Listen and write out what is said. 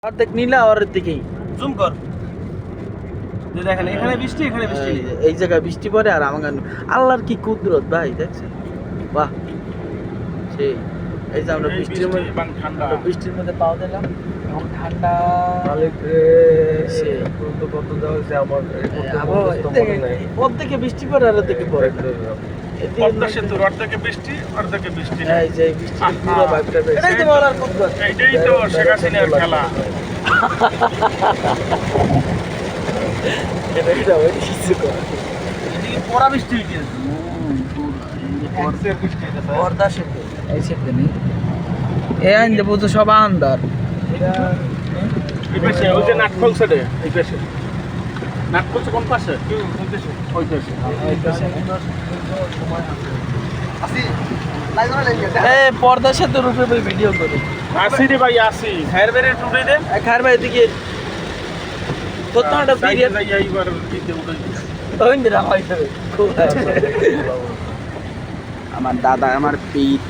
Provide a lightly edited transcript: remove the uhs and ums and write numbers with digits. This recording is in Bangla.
অর্ধেক নীলা অর্ধেকেই জুম কর যে দেখেন এখানে বৃষ্টি এখানে বৃষ্টি নেই। এই জায়গায় বৃষ্টি পড়ে আর আমার আল্লাহর কি কুদরত ভাই দেখছেন বাহ সেই এই যে আমরা এই বৃষ্টির মধ্যে এবং ঠান্ডা আমরা বৃষ্টির মধ্যে পাও দিলাম এবং ঠান্ডা মালিক রে সেই তো কত দেওয়া হয়েছে আমার অর্ধেকে বৃষ্টি পড়ে আর অর্ধেকে পড়ে না। পদ্মা সেতুর অর্ধেকে বৃষ্টি অর্ধেকে বৃষ্টি নেই। এই যে বৃষ্টির পুরো ভাগটা এটাই তো বলার কুদরত, এইটাই তো শেখ হাসিনার খেলা। এটা ওই কিছু করে এদিকে পড়া বৃষ্টি হইতেছে। পর্দা সেতু এই সেতু নেই এ আইন দেবো তো সব আন্দার এই পাশে ওই যে নাটখল সাইডে এই পাশে নাটখল কোন পাশে ওই পাশে এ পর্দা সেতুর উপরে ভিডিও করি আসি রে ভাই আসি খায়ের বেড়ে টুটে দে খার ভাই এদিকে প্রথমটা পিরিয়ড এইবার দিতে উঠে আমার দাদা আমার পিঠ